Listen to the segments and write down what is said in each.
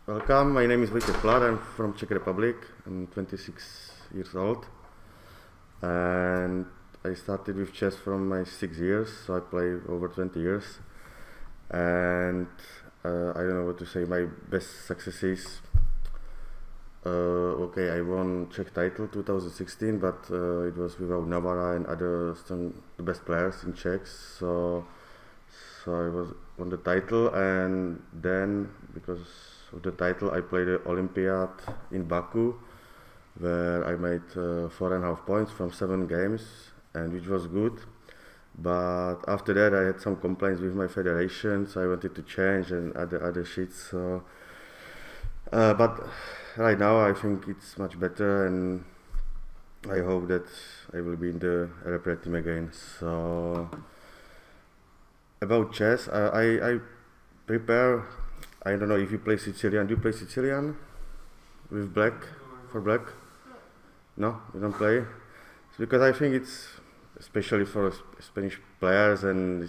Welcome, my name is Vojtěch Plát, I'm from Czech Republic, I'm 26 years old, and I started with chess from my 6 years, so I play over 20 years, and I don't know what to say, my best successes, okay, I won Czech title 2016, but it was without Navara and other the best players in Czech, so I was on the title, and then because of the title I played the Olympiad in Baku, where I made 4.5 points from 7 games, and which was good. But after that I had some complaints with my federation, so I wanted to change and other shit. So, but right now I think it's much better, and I hope that I will be in the representative team again. So about chess, I prepare. I don't know if you play Sicilian. Do you play Sicilian with black, for black? No, you don't play? It's because I think it's especially for Spanish players and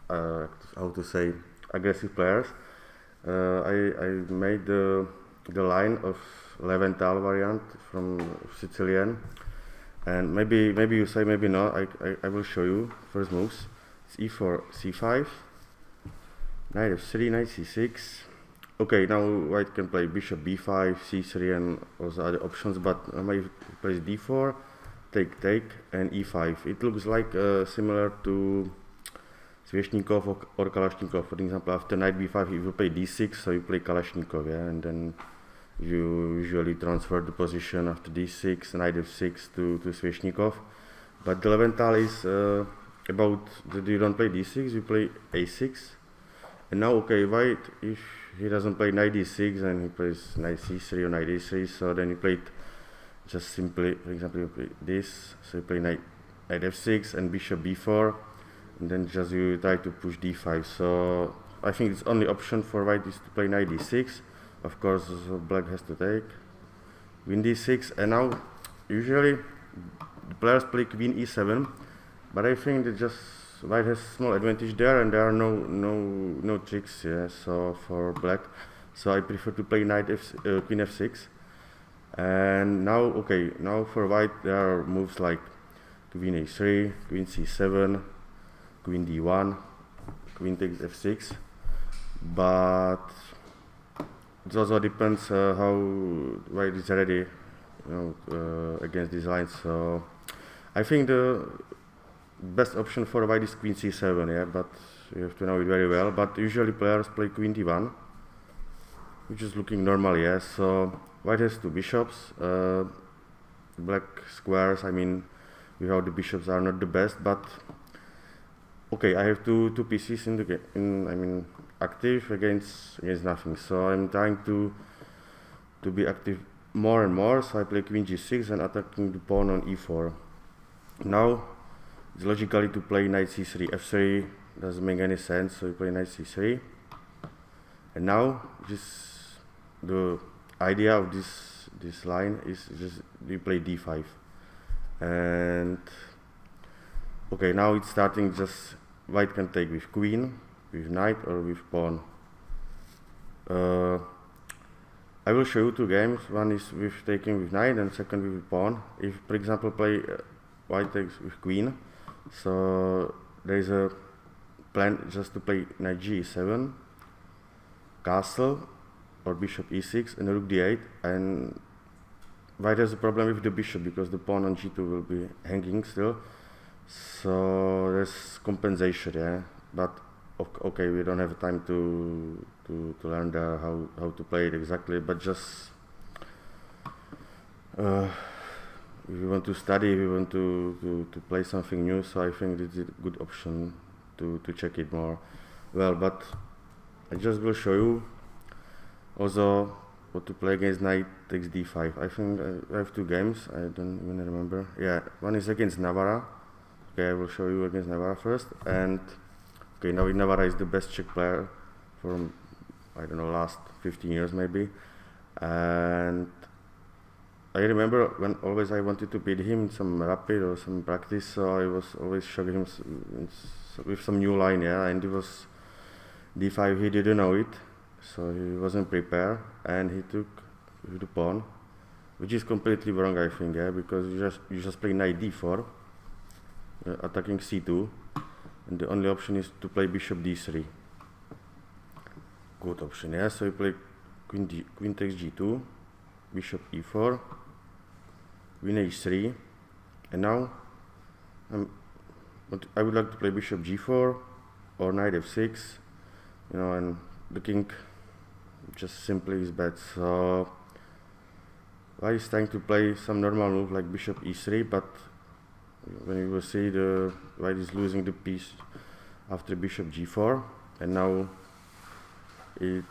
how to say, aggressive players. I made the line of Lowenthal variant from Sicilian, and maybe you say maybe not. I will show you first moves. It's e4, c5. Knight f3, knight c6. Okay, now white can play bishop b5, c3, and also other options, but normally he plays d4, take, and e5. It looks like similar to Sveshnikov or Kalashnikov. For example, after knight b5, he will play d6, so you play Kalashnikov, yeah, and then you usually transfer the position after d6, knight f6 to Sveshnikov. But the Lowenthal is about that you don't play d6, you play a6. And now, okay, white, if he doesn't play knight d6 and he plays knight c3 or knight a3, so then he played just simply, for example, you play this, so you play knight f6 and bishop b4, and then just you try to push d5. So I think it's only option for white is to play knight d6. Of course, so black has to take, queen d6, and now usually the players play queen e7, but I think that just white has small advantage there, and there are no tricks, yeah, so for black, so I prefer to play queen f6. And now, okay, now for white there are moves like queen a3, queen c7, queen d1, queen takes f6, but it also depends how white is ready, against these lines. So I think the best option for white is queen c7, yeah, but you have to know it very well. But usually players play queen d1, which is looking normal, yeah. So white has 2 bishops, black squares, I mean, without the bishops are not the best, but okay, I have two pieces in the game, I mean, active against nothing. So I'm trying to be active more and more, so I play queen g6 and attacking the pawn on e4. Now it's logically to play knight c3, f3 doesn't make any sense, so you play knight c3. And now just the idea of this line is just you play d5. And okay, now it's starting, just white can take with queen, with knight, or with pawn. I will show you 2 games. One is with taking with knight and second with pawn. If, for example, play white takes with queen, so there is a plan just to play knight g7, castle, or bishop e6, and rook d8, and white has a problem with the bishop because the pawn on g2 will be hanging still, so there's compensation, yeah. But okay, we don't have time to learn how to play it exactly, but just if we want to study, if we want to play something new, so I think this is a good option to check it more. Well, but I just will show you also what to play against knight takes d5. I think I have 2 games, I don't even remember. Yeah, one is against Navara. Okay, I will show you against Navara first. And okay, now Navara is the best Czech player from, I don't know, last 15 years maybe. And I remember when always I wanted to beat him in some rapid or some practice, so I was always showing him with some new line, yeah, and it was d5, he didn't know it, so he wasn't prepared, and he took the pawn, which is completely wrong, I think, yeah, because you just play knight d4, attacking c2, and the only option is to play bishop d3. Good option, yeah. So you play queen takes g2, bishop e4, queen h3, and now I would like to play bishop g4 or knight f6, you know, and the king just simply is bad. So white is trying to play some normal move like bishop e3, but when you will see, the white is losing the piece after bishop g4, and now it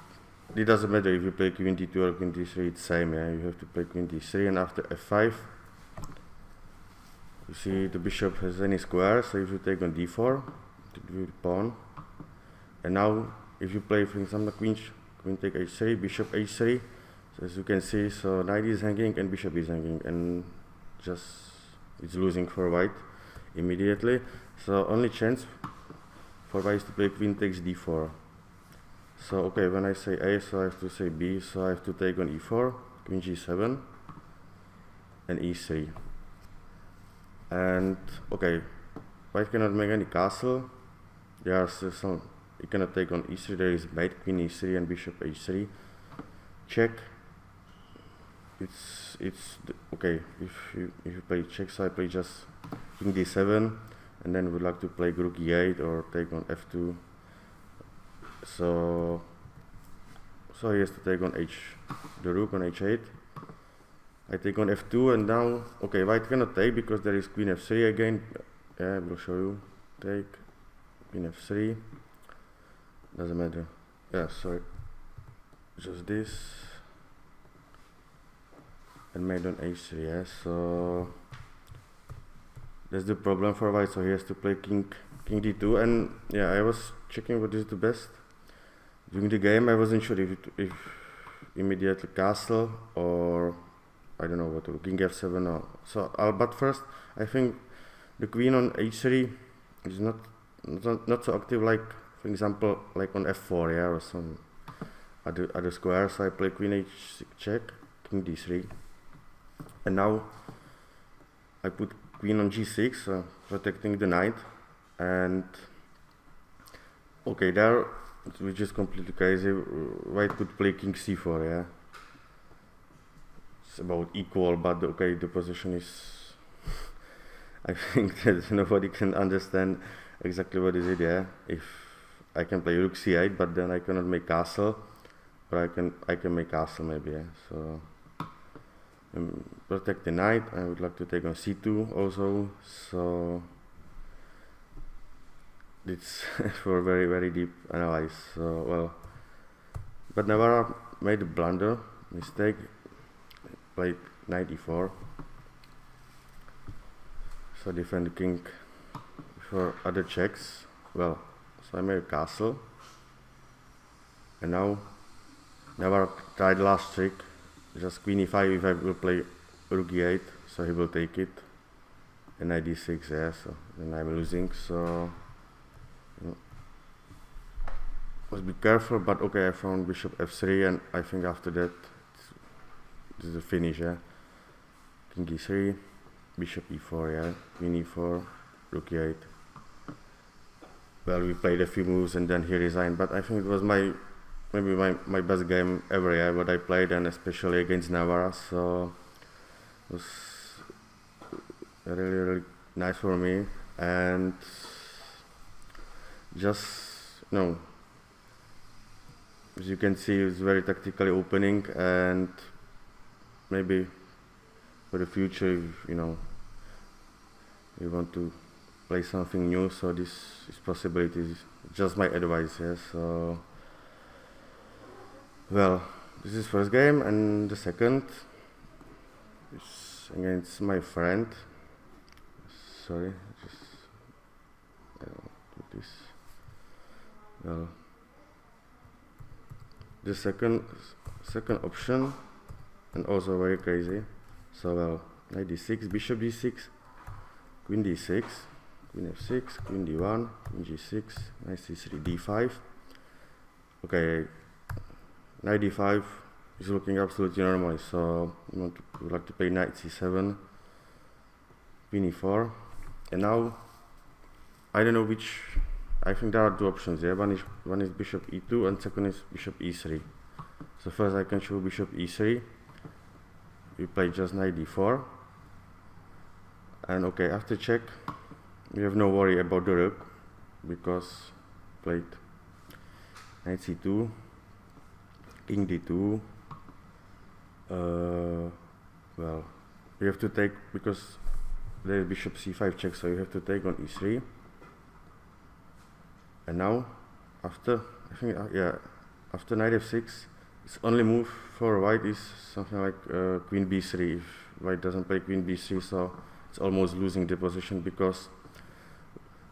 doesn't matter if you play queen d2 or queen d3, it's same, yeah. You have to play queen d3, and after f5 you see the bishop has any square, so if you take on d4 to do the pawn, and now if you play, for example, queen take h3, bishop h3, so as you can see, so knight is hanging and bishop is hanging, and just it's losing for white immediately. So only chance for white is to play queen takes d4. So okay, when I say A, so I have to say B, so I have to take on e4, queen g7, and e3. And okay, white cannot make any castle. There are some, you cannot take on e3, there is mate, queen e3 and bishop h3. Check. Okay, if you play check, so I play just king d7, and then would like to play rook e8 or take on f2. So he has to take on the rook on h8. I take on f2, and now okay, white cannot take because there is queen f3 again. Yeah, I will show you. Take queen f3. Doesn't matter. Yeah, sorry. Just this. And made on h3. Yeah, so that's the problem for white. So he has to play king d2, and yeah, I was checking what is the best. During the game, I wasn't sure if immediately castle or I don't know what to do, king f7 or so. But first, I think the queen on h3 is not so active, like for example, like on f4, yeah, or some other square. So I play queen h6 check, king d3, and now I put queen on g6, protecting the knight, and okay, there, which is completely crazy, white could play king c4, yeah. It's about equal, but okay, the position is, I think that nobody can understand exactly what is it, yeah. If I can play rook c8, but then I cannot make castle, or I can make castle maybe, yeah. So protect the knight. I would like to take on c2 also, so it's for very, very deep analysis. So well, but Navarra made a blunder, mistake, played knight e4, so defend the king for other checks. Well, so I made a castle, and now Navarra tried last trick, just queen e5. If I will play rook e8, so he will take it, and knight d6, yeah, so then I'm losing. So must be careful, but okay, I found bishop f3, and I think after that this is a finish, yeah. King e3, bishop e4, yeah, queen e4, rook e8. Well, we played a few moves and then he resigned, but I think it was maybe my best game ever, yeah, what I played, and especially against Navarra, so it was really, really nice for me. And just, as you can see, it's very tactically opening, and maybe for the future, if, you want to play something new, so this is possibilities. Just my advice, yes. So well, this is first game, and the second is against my friend. Sorry, I don't do this. Well, the second option, and also very crazy. So well, knight d6, bishop d6, queen d6, queen f6, queen d1, queen g6, knight c3, d5. Okay, knight d5 is looking absolutely normal, so we would like to play knight c7, queen e4, and now I don't know which. I think there are two options here. One is bishop e2 and second is bishop e3. So first I can show bishop e3. We play just knight d4, and okay, after check we have no worry about the rook because played knight c2, king d2. Well, you have to take because there is bishop c5 check, so you have to take on e3. And now, after I think after knight f6, its only move for white is something like queen b3. If white doesn't play queen b3, so it's almost losing the position because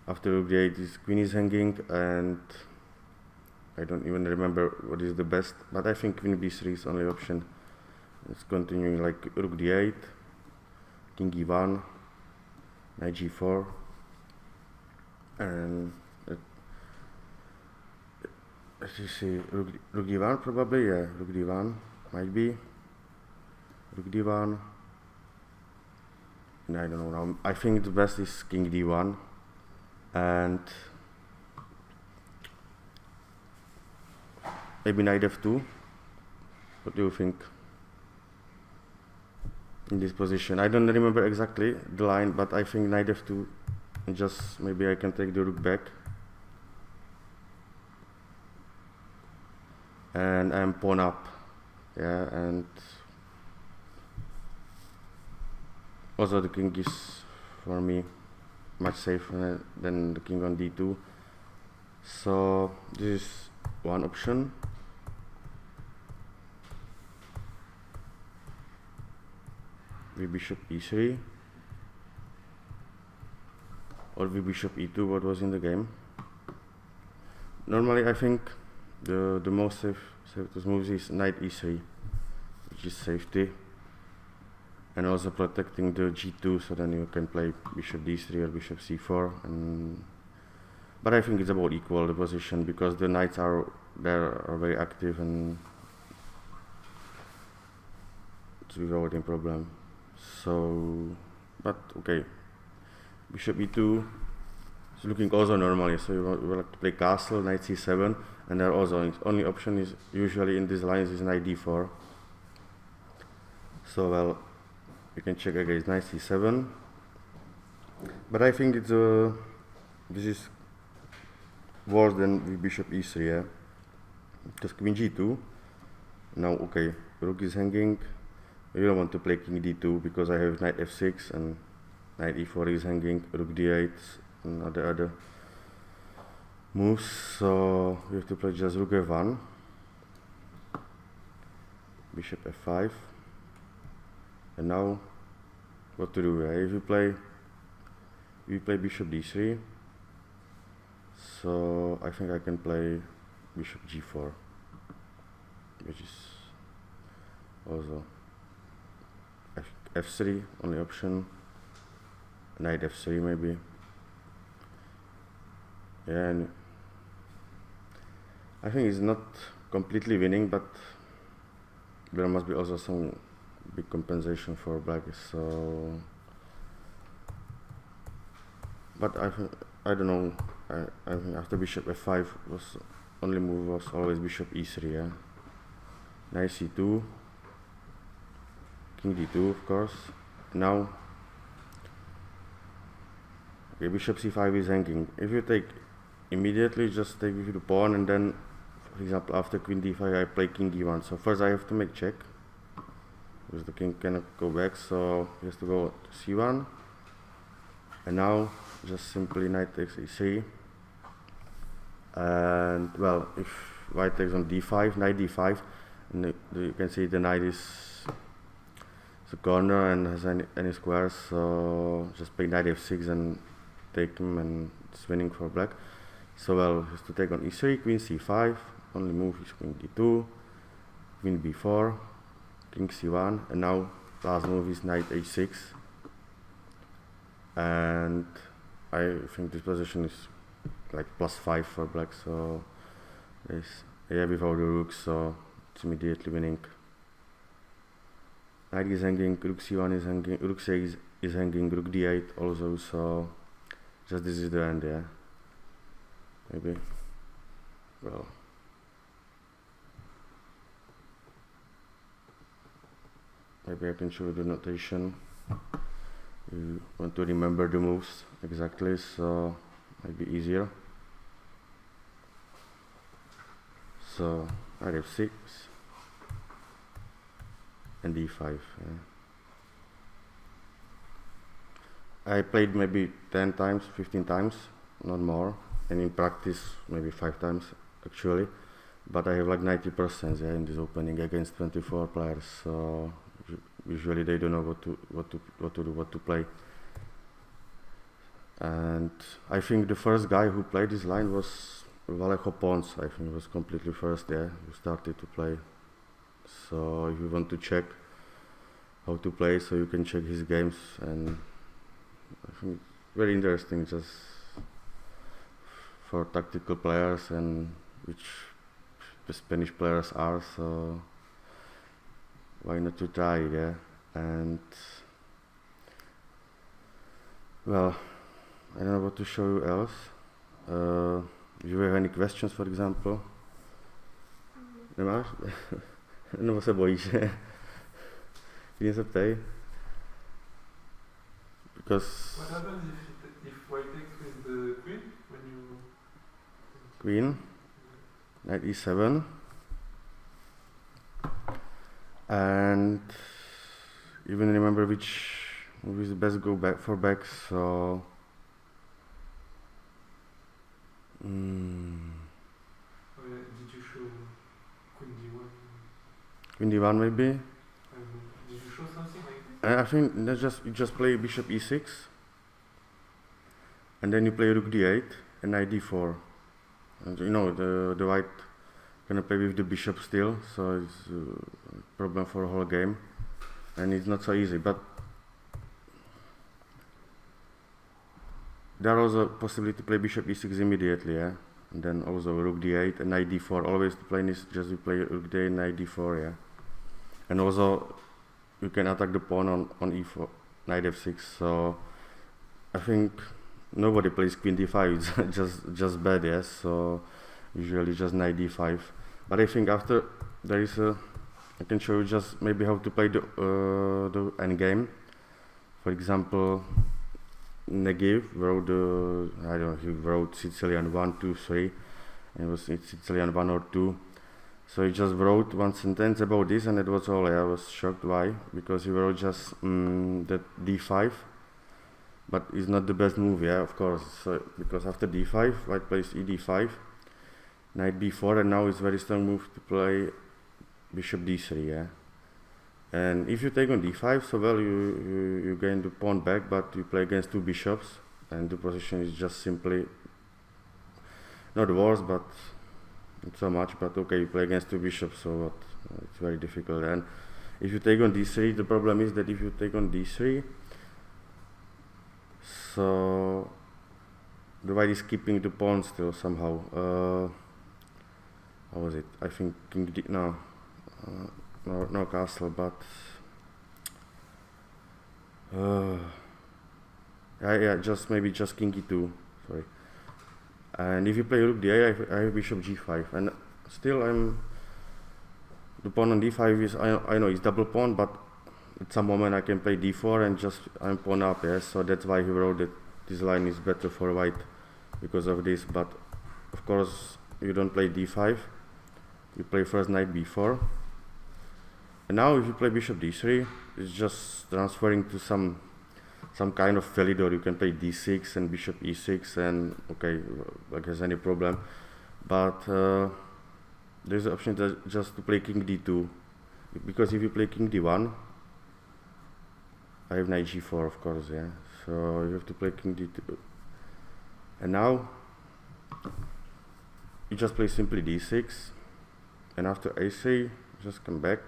after rook d8, this queen is hanging, and I don't even remember what is the best, but I think queen b3 is the only option. It's continuing like rook d8, king e1, knight g4, and let's see, rook d1 probably, yeah, rook d1 might be, rook d1, and I don't know now. I think the best is king d1, and maybe knight f2. What do you think in this position? I don't remember exactly the line, but I think knight f2, and just maybe I can take the rook back. And I'm pawn up, yeah, and also the king is for me much safer than the king on d2. So this is one option. V bishop e3 or V bishop e2, what was in the game. Normally I think the most safest move is knight e3, which is safety, and also protecting the g2, so then you can play bishop d3 or bishop c4. But I think it's about equal, the position, because the knights are very active, and it's without any problem. So, but okay, bishop e2 is looking also normally, so you will like to play castle, knight c7, and there also only option is usually in these lines is knight d4. So well, you can check against knight c7, but I think it's this is worse than with bishop e3, yeah, because queen g2. Now okay, rook is hanging. You don't want to play king d2 because I have knight f6 and knight e4 is hanging, rook d8 and other moves, so you have to play just rook f1, bishop f5, and now what to do? If we play bishop d3, so I think I can play bishop g4, which is also f3 only option, knight f3 maybe, yeah, and I think it's not completely winning, but there must be also some big compensation for black. So, but I don't know. I think after bishop f5 was only move was always bishop e3. Yeah, knight c2, king d2, of course. Now, okay, bishop c5 is hanging. If you take immediately, just take with the pawn, and then, for example, after queen d5, I play king e1. So first I have to make check, because the king cannot go back, so he has to go to c1. And now, just simply knight takes e3. And well, if white takes on d5, knight d5, and you can see the knight is the corner and has any squares, so just play knight f6 and take him, and it's winning for black. So well, he has to take on e3, queen c5, only move is queen d2, queen b4, king c1, and now last move is knight h6. And I think this position is like +5 for black, so yeah, without the rook, so it's immediately winning. Knight is hanging, rook c1 is hanging, rook c6 is hanging, rook d8 also, so just this is the end, yeah. Maybe. Well. Maybe I can show you the notation. You want to remember the moves exactly, so might be easier. So I have 6 and d5. Yeah. I played maybe 10 times, 15 times, not more, and in practice maybe 5 times actually. But I have like 90% in this opening against 24 players. So usually they don't know what to play. And I think the first guy who played this line was Vojtěch Pons. I think was completely first who started to play. So if you want to check how to play, so you can check his games, and I think very interesting just for tactical players and which the Spanish players are, so why not to try it, yeah? And well, I don't know what to show you else. Do you have any questions, for example? Nemáš? Nebo se bojíš? Klidně se ptej. Because what happens if white takes with the queen when you... Queen, knight e7, and even remember which move is best go back for back, so Oh yeah, did you show queen d1? Queen d1 maybe? Did you show something like this? I think that's you just play bishop e6, and then you play rook d8 and knight d4. And you know the white gonna play with the bishop still, so it's a problem for the whole game, and it's not so easy. But there is also possibility to play bishop e6 immediately, yeah, and then also rook d8 and knight d4. Always the plan is just to play rook d8 and knight d4, yeah, and also you can attack the pawn on e4, knight f6. So I think nobody plays queen d5. It's just bad, yes. So usually just knight d5. But I think after there is I can show you just maybe how to play the endgame. For example, Negev wrote I don't know, he wrote Sicilian 1, 2, 3, and it was Sicilian 1 or 2. So he just wrote one sentence about this, and that was all. I was shocked. Why? Because he wrote just that d5, but it's not the best move, yeah, of course. So because after d5, white plays ed5, knight b4, and now it's very strong move to play bishop d3, yeah. And if you take on d5, so well, you gain the pawn back, but you play against two bishops, and the position is just simply not worse, but not so much. But okay, you play against two bishops, so what? It's very difficult. And if you take on d3, the problem is that if you take on d3, so the white is keeping the pawn still somehow. How was it? I think king d, no castle, but yeah, just maybe just king e2, sorry. And if you play rook d8, I have bishop g5, and still the pawn on d5 is, I know it's double pawn, but at some moment I can play d4 and just I'm pawn up, yes. So that's why he wrote that this line is better for white because of this. But of course you don't play d5, you play first knight b4, and now if you play bishop d3, it's just transferring to some kind of valid, or you can play d6 and bishop e6, and okay, like has any problem. But there's an option just to play king d2, because if you play king d1, I have knight g4, of course, yeah. So you have to play king d2, and now you just play simply d6, and after a3 just come back,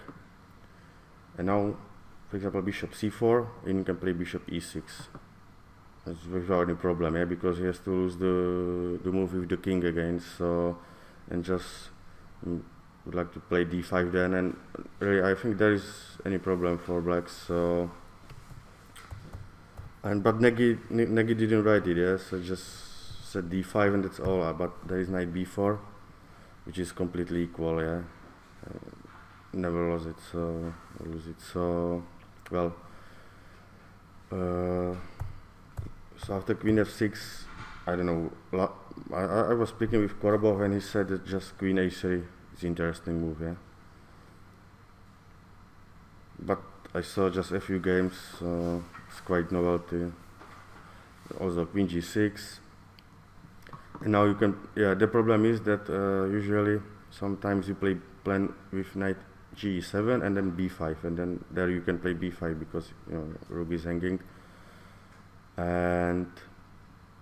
and now for example bishop c4, and you can play bishop e6. That's without any problem, yeah, because he has to lose the move with the king again. So, and just would like to play d5 then, and really I think there is any problem for blacks. So, but Nagy didn't write it, yeah, so just said d5 and that's all. But there is knight b4, which is completely equal, yeah. Never lose it, so well. So after queen f6, I don't know. I was speaking with Korbov and he said that just queen a3 is an interesting move, yeah. But I saw just a few games, it's quite novelty. Also queen g6. And now you can, yeah, the problem is that usually sometimes you plan with knight g7 and then b5, and then there you can play b5 because rook is hanging. And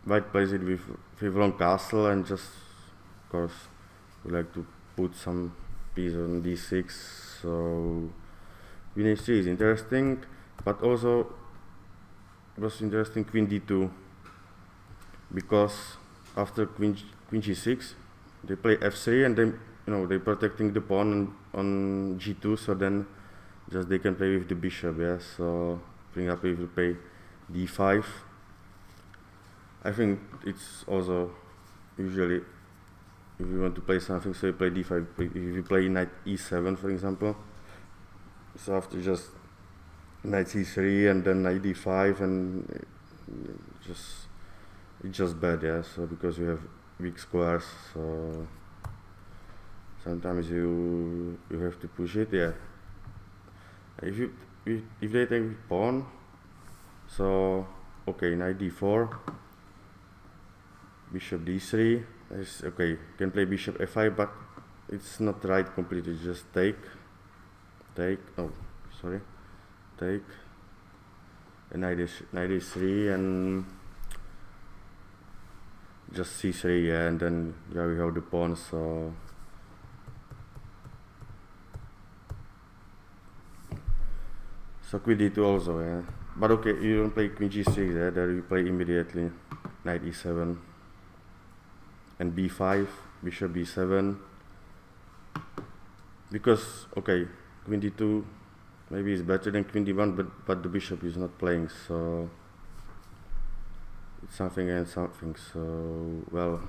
white plays it with long castle and just, of course, we like to put some piece on d6. So queen a3 is interesting, but also it was interesting queen d2, because after queen g6 they play f3 and then they're protecting the pawn on g2, so then just they can play with the bishop, yeah. So for example, if you play d5, I think it's also usually if you want to play something, so you play d5. If you play knight e7 for example, so after just knight c3 and then knight d5, and it's just bad, yeah. So because you have weak squares, so sometimes you have to push it, yeah. If they take pawn, so okay, knight d4, bishop d3 is okay. You can play bishop f5, but it's not right completely. Just take, oh sorry, take, and knight e3 and just c3, yeah, and then yeah, we have the pawn. So queen d2 also, yeah. But okay, you don't play queen g6, yeah. There you play immediately knight e7 and b5, bishop b7, because okay, queen d2 maybe is better than queen d1, but the bishop is not playing, so it's something and something. So well,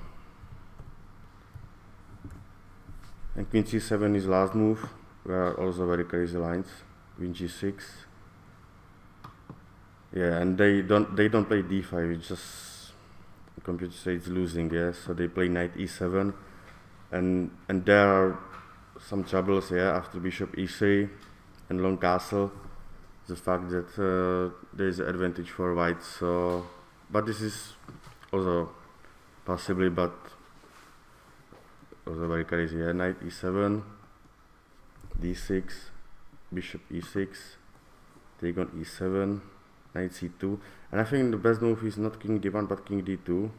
and queen c7 is last move, where also very crazy lines. Queen g6, yeah, and they don't play d5. It's just computer says it's losing, yeah. So they play knight e7, and there are some troubles, yeah, after bishop e3 and long castle. The fact that there is an advantage for white. So, but this is also possibly, but also very crazy, yeah. Knight e7, d6, bishop e6, take on e7, knight c2, and I think the best move is not king d1 but king d2.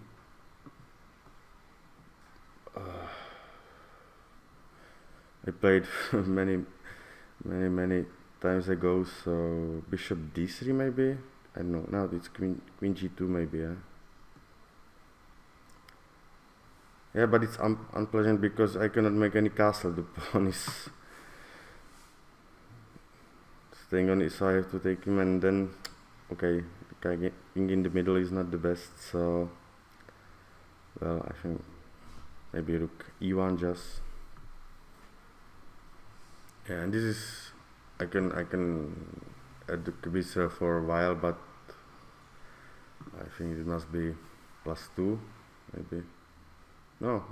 I played many times ago, so bishop d3 maybe, I don't know. Now it's queen g2 maybe, yeah. Yeah, but it's unpleasant because I cannot make any castle. The pawn is staying on it, so I have to take him, and then okay, king in the middle is not the best. So well, I think maybe rook e1 just, yeah. And this is I can add the Kubitzer for a while, but I think it must be +2 maybe. No,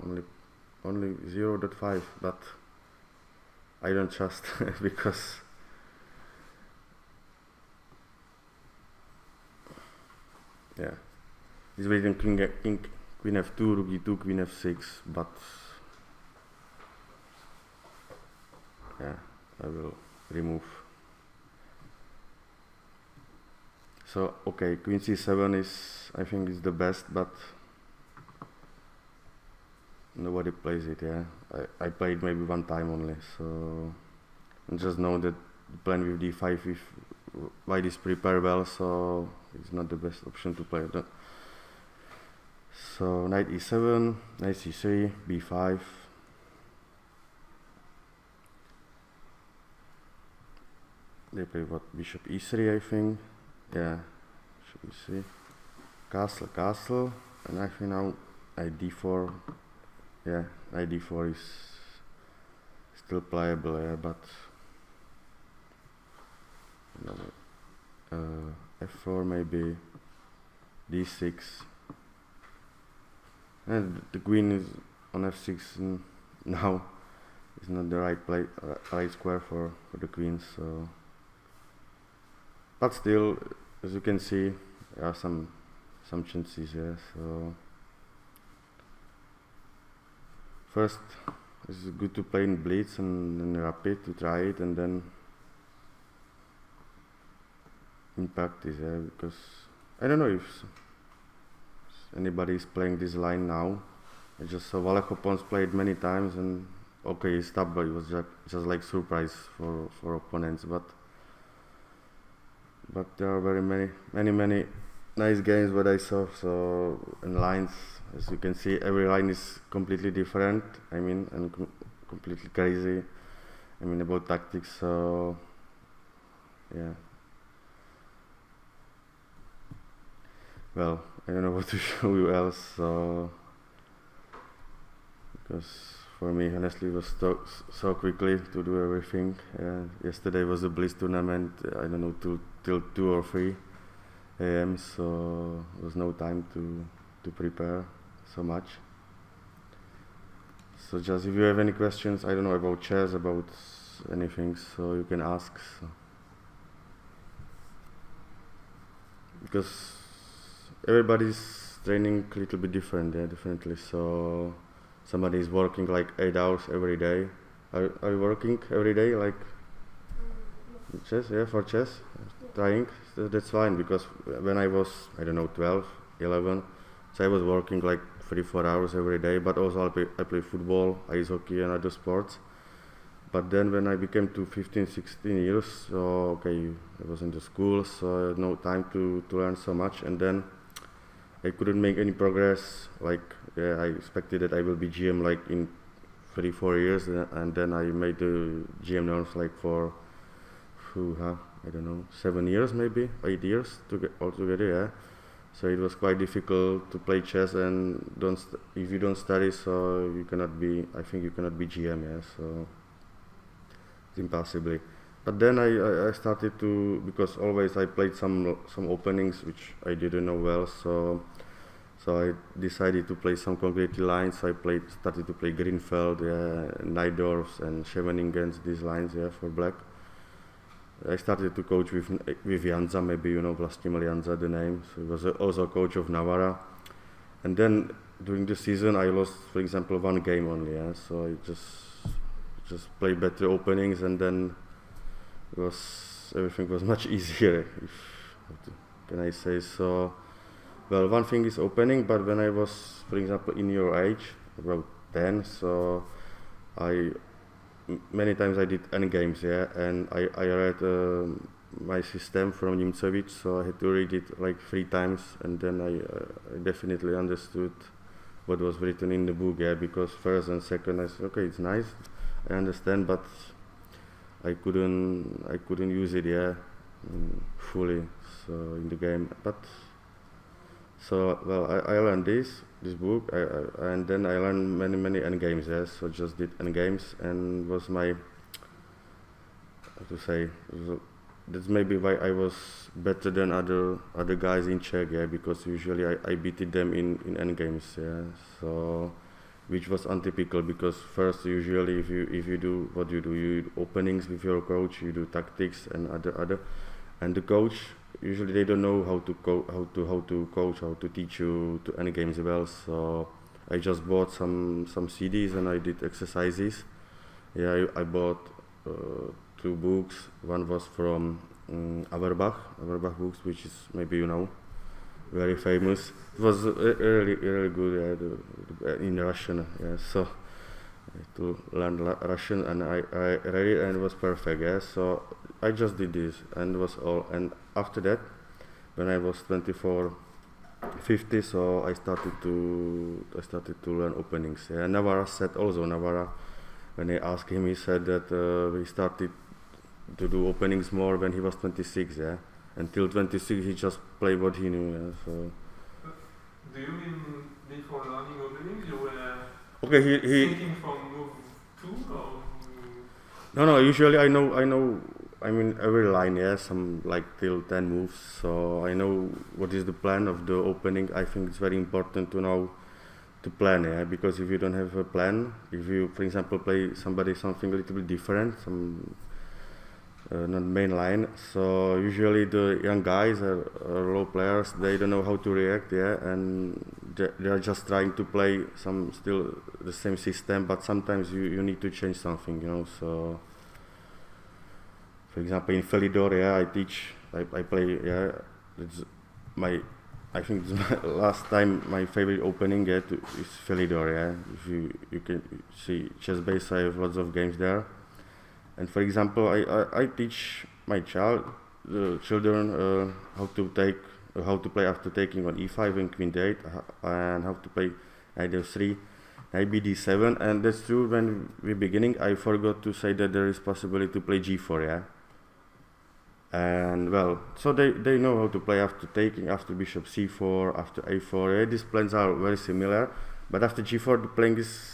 only 0.5, but I don't trust because yeah, he's waiting queen f2, rook e2, queen f6, but yeah, I will remove. So okay, queen c7 is, I think, is the best, but nobody plays it, yeah. I played maybe one time only, so I just know that the plan with d5, if white is prepared well, so it's not the best option to play that. So knight e7, knight c3, b5, they play what, bishop e3, I think. Yeah, bishop e3, castle, and I think now knight d4. Yeah, knight d4 is still playable, yeah, but f4 maybe, d6, and the queen is on f6 now. It's not the right square for the queen, so. But still, as you can see, there are some chances here. So first, it's good to play in blitz and in rapid to try it, and then in practice, yeah, because I don't know if anybody is playing this line now. I just saw Valecho pawns played many times, and okay, he stopped, but it was just like surprise for opponents. But there are very many nice games what I saw. So in lines, as you can see, every line is completely different. I mean, and completely crazy. I mean about tactics. So yeah. Well, I don't know what to show you else. So because for me, honestly, it was so quickly to do everything. Yesterday was a Blitz tournament, I don't know, till 2 or 3 a.m., so there was no time to prepare so much. So just if you have any questions, I don't know, about chess, about anything, so you can ask. So. Because everybody's training a little bit different, yeah, definitely. So somebody is working like 8 hours every day. Are you working every day, like chess? Yeah, for chess, trying. So that's fine, because when I was, I don't know, 12, 11, so I was working like 3-4 hours every day. But also I play football, ice hockey, and other sports. But then when I became to 15, 16 years, so okay, I was in the school, so I had no time to learn so much, and then I couldn't make any progress. Like, yeah, I expected that I will be GM like in 3-4 years, and then I made the GM norms like for, I don't know, 7 years, maybe 8 years altogether. Yeah. So it was quite difficult to play chess, and if you don't study, so you cannot be. I think you cannot be GM. Yeah. So it's impossibly. But then I started to, because always I played some openings which I didn't know well, so I decided to play some concrete lines. So I started to play Greenfeld, Najdorfs, and Scheveningens, these lines, yeah, for black. I started to coach with Janza, maybe you know Vlastimil Janza, the name. So he was also a coach of Navarra. And then during the season I lost, for example, 1 game only. Yeah, so I just played better openings, and then everything was much easier, can I say so. Well, one thing is opening, but when I was, for example, in your age, about 10, so many times I did endgames, yeah, and I read my system from Nimcevich, so I had to read it like 3 times, and then I definitely understood what was written in the book, yeah, because first and second I said, okay, it's nice, I understand, but I couldn't use it, yeah, fully, so in the game. But so well, I learned this book, and then I learned many endgames, yeah. So just did endgames, and was my, how to say, that's maybe why I was better than other guys in Czech, yeah, because usually I beat them in endgames, yeah. So which was untypical, because first usually if you do what you do openings with your coach, you do tactics and other, and the coach usually they don't know how to coach, how to teach you to end games well. So I just bought some CDs and I did exercises. Yeah, I bought 2 books. One was from Averbach books, which is, maybe you know, very famous. It was really good, yeah, in Russian, yeah. So I had to learn Russian, and I read it, and it was perfect, yeah. So I just did this, and it was all. And after that, when I was 24, 50, so I started to learn openings. Yeah. Navarra said also, when I asked him, he said that he started to do openings more when he was 26. Yeah, until 26 he just played what he knew. Yeah, so. Do you mean before learning openings you were Okay, he thinking from move 2 or? No, usually I know, I mean, every line, yeah, some like till 10 moves, so I know what is the plan of the opening. I think it's very important to know to plan, yeah, because if you don't have a plan, if you, for example, play somebody something a little bit different, some not main line, so usually the young guys or low players, they don't know how to react, yeah, and they are just trying to play some still the same system, but sometimes you need to change something, you know. So for example in Felidor, yeah, I play, yeah, it's my, I think it's my last time my favorite opening, yeah, is Felidor, yeah. If you can see chess base, I have lots of games there. And for example, I teach my children how to play after taking on e5 and queen d8, and how to play knight f3, knight bd7. And that's true. When we're beginning, I forgot to say that there is possibility to play g4, yeah. And well, so they know how to play after taking, after bishop c4, after a4. Yeah, these plans are very similar, but after g4 the playing is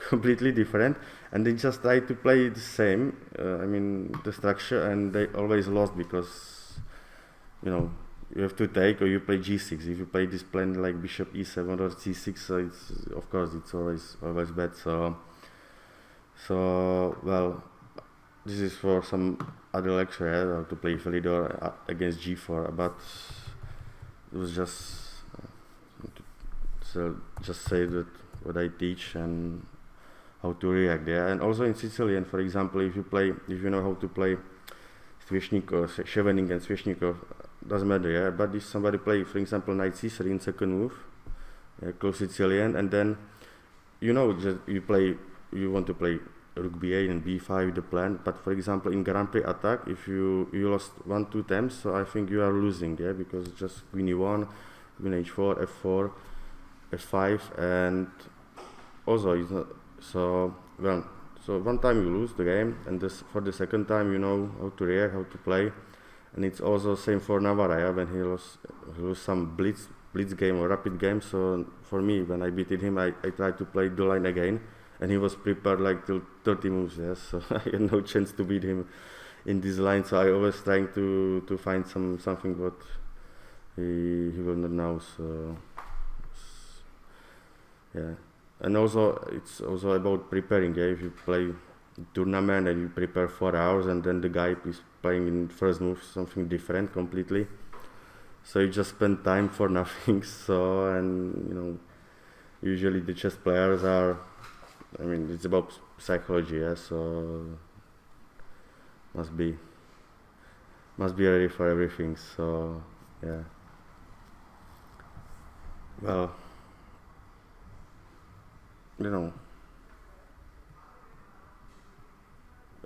completely different, and they just try to play the same, I mean the structure, and they always lost because, you know, you have to take or you play g6. If you play this plan like bishop e7 or c6, so it's, of course it's always bad. So well, this is for some other lecture, yeah, how to play Felidor against g4, but it was just just say that what I teach and how to react there. And also in Sicilian, for example, if you know how to play Sveshnikov, Chevening and Sveshnikov, doesn't matter, yeah. But if somebody play, for example, knight c3 in second move, close Sicilian, and then you know that you want to play rook b8 and b5 the plan. But for example, in Grand Prix attack, if you lost 1-2 times, so I think you are losing, yeah, because just queen e1, queen h4, f4, f5, and also it's not. So well, so one time you lose the game, and for the second time you know how to react, how to play. And it's also same for Navarra, yeah, when he lost some blitz game or rapid game. So for me, when I beat him, I tried to play the line again, and he was prepared like till 30 moves, yes. So I had no chance to beat him in this line. So I always trying to find something what he will not know. So yeah. And also, it's also about preparing. Yeah? If you play tournament and you prepare 4 hours, and then the guy is playing in first move something different completely, so you just spend time for nothing. So, and you know, usually the chess players are, I mean, it's about psychology. Yeah, so must be ready for everything. So yeah. Well, you know,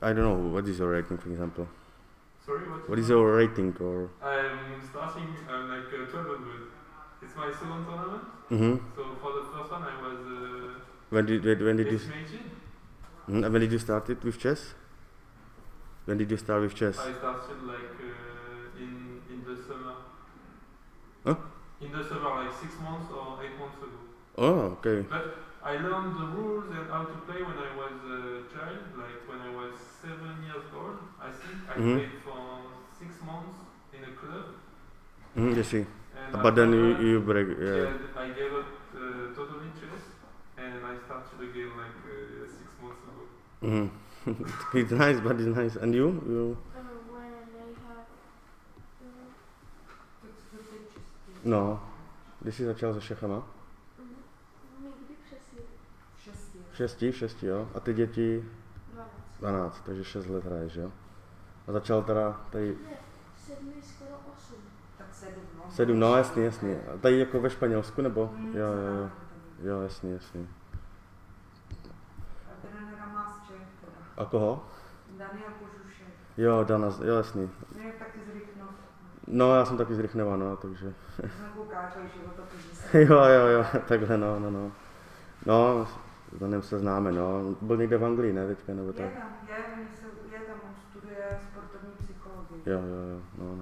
I don't know, what is your rating, for example? Sorry, what is your rating? Or I'm starting like 1200. It's my second tournament. So for the first one I was when did you when did you start it with chess? When did you start with chess? I started like in the summer. Huh? In the summer, like 6 months or 8 months ago. Oh, okay. But I learned the rules and how to play when I was a child, like when I was 7 years old. I think I played for 6 months in a club. You see. And but then you break. Yeah. I gave up totally chess, and I started again like 6 months ago. It's nice, but it's nice. And you? When I have No. This is začal ze šachama? Někdy přes 6, jo. A ty děti? 12, takže 6 let hraješ, jo. A začal teda tady... Ne, 7, skoro 8. Tak 7, no. 7, no jasně. A tady jako ve Španělsku, nebo? Jo, jasně. A trenéra má z Čech teda. A koho? Daniel Kožušek. Jo, jo, jasný. No, taky z Rychnov. No, já jsem taky z Rychnova, no, takže... Jsme koukáčali životopisy. Jo, takhle, no. No, s Danem se známe, no. Byl někde v Anglii, ne, teďka, nebo tak? Je tam, on studuje sport Yeah, no.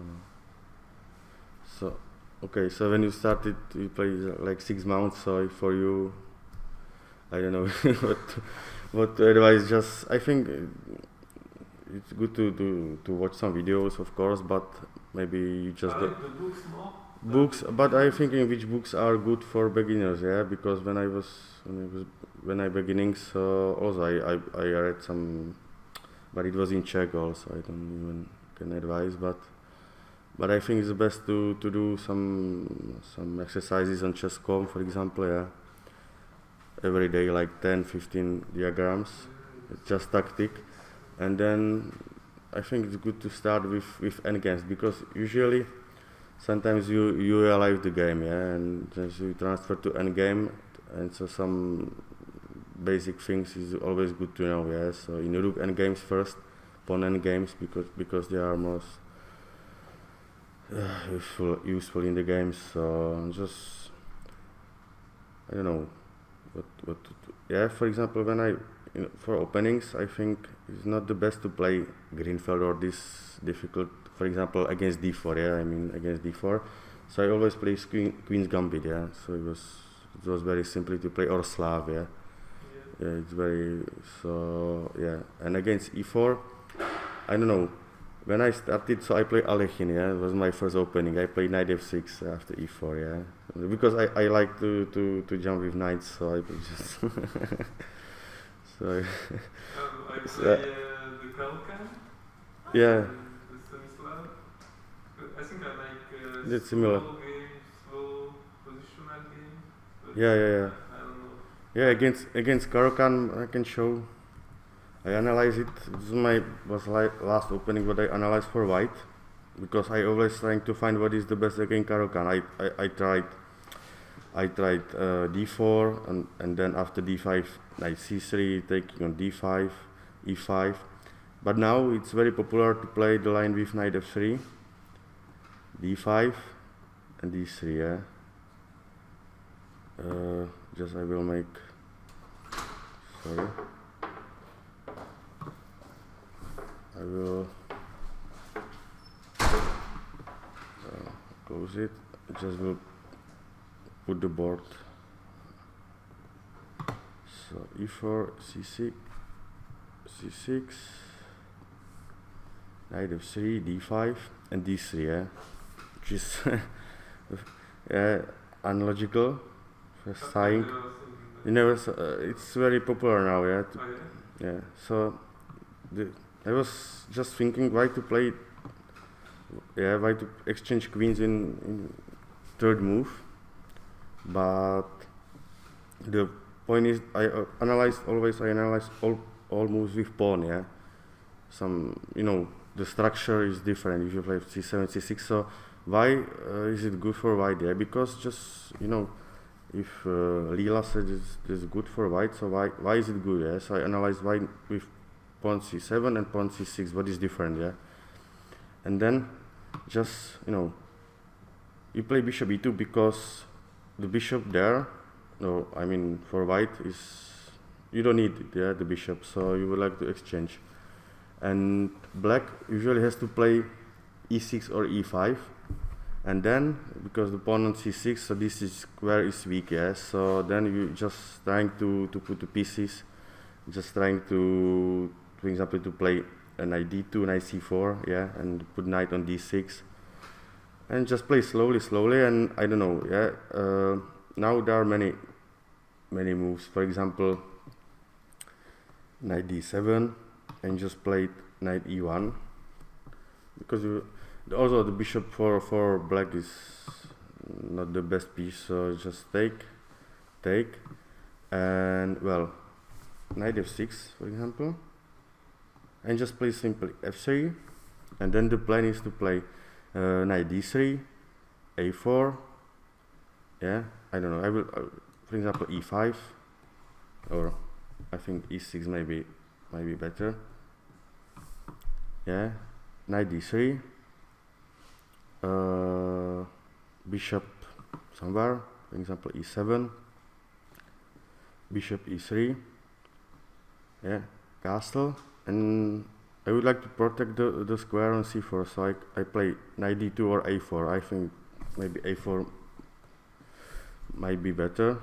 So, okay, so when you started, you played like 6 months, so for you, I don't know what to advise. Just, I think it's good to watch some videos, of course, but maybe you just I like the books more. books. But I thinking which books are good for beginners, yeah, because when I beginning, so also I read some, but it was in Czech also. I don't even can advise, but I think it's best to do some exercises on chess.com, for example, yeah. Every day, like 10-15 diagrams, it's just tactic, and then I think it's good to start with endgames, because usually sometimes you realize the game, yeah, and just you transfer to endgame, and so some basic things is always good to know, yeah. So in rook endgames first, pawn endgames, because they are most useful in the games. So just I don't know what to do. Yeah, for example, when for openings, I think it's not the best to play Greenfeld or this difficult, for example, against d4, yeah, I mean against d4. So I always play Queen's Gambit, yeah, so it was very simply to play, or Slav, yeah. Yeah, it's very, so yeah, and against e4, I don't know, when I started, so I played Alechin, yeah, it was my first opening. I played knight f6 after e4, yeah, because I like to jump with knights, so I just so I play So- the Kalkan. yeah, The Semislav. I think I like That's similar. slow games, slow positional games. But Yeah. I don't know. Yeah, against Karokan, I can show. I analyze it. This was like last opening, but I analyzed for white, because I always trying to find what is the best against Karokan. I tried d4, and then after d5, knight c3, taking on d5, e5. But now it's very popular to play the line with knight f3, d5, and d3. Yeah. Just I will make. Sorry. I will close it. Just will put the board. So e4, c6, knight f3, d5, and d3. Yeah, which is unlogical. First sign. You never. It's very popular now. Yeah. Oh, yeah? Yeah. So I was just thinking why to play. Yeah, why to exchange queens in third move, but the point is I analyze all moves with pawn. Yeah, some the structure is different if you play c7, c6. So why is it good for white? Yeah, because just if Lila said it's good for white, so why is it good? Yeah, so I analyze white with pawn c7 and pawn c6. What is different? Yeah, and then just you play bishop e2 because the bishop there, no, I mean for white is you don't need it, yeah, the bishop, so you would like to exchange, and black usually has to play e6 or e5, and then because the pawn on c6, so this is square is weak, yeah, so then you just trying to put the pieces, just trying to, for example, to play a knight d2, knight c4, yeah, and put knight on d6, and just play slowly, and I don't know, yeah. Now there are many moves. For example, knight d7, and just play knight e1, because also the bishop for black is not the best piece, so just take, and well, knight f6, for example, and just play simply f3, and then the plan is to play knight d3, a4, yeah, I don't know, I will for example e5, or I think e6 maybe better, yeah, knight d3, bishop somewhere, for example e7, bishop e3, yeah, castle, and I would like to protect the square on c4, so I play knight d2 or a4. I think maybe a4 might be better.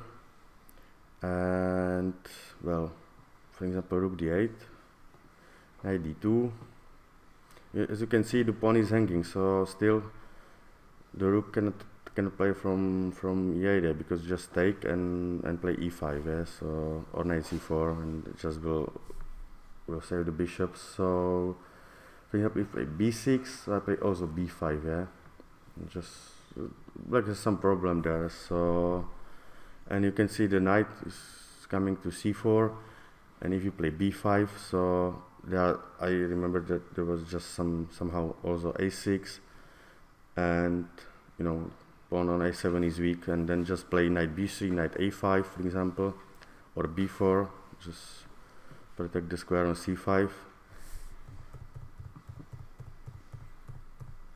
And well, for example, rook d8, knight d2. As you can see, the pawn is hanging, so still the rook cannot play from e8 there, because just take and play e5, yeah, so, or knight c4, and it just will save the bishop. So for example, if I play b6, I play also b5, yeah, just like there's some problem there. So, and you can see the knight is coming to c4, and if you play b5, so there I remember that there was just somehow also a6, and you know, pawn on a7 is weak, and then just play knight b3, knight a5, for example, or b4, just protect the square on c5.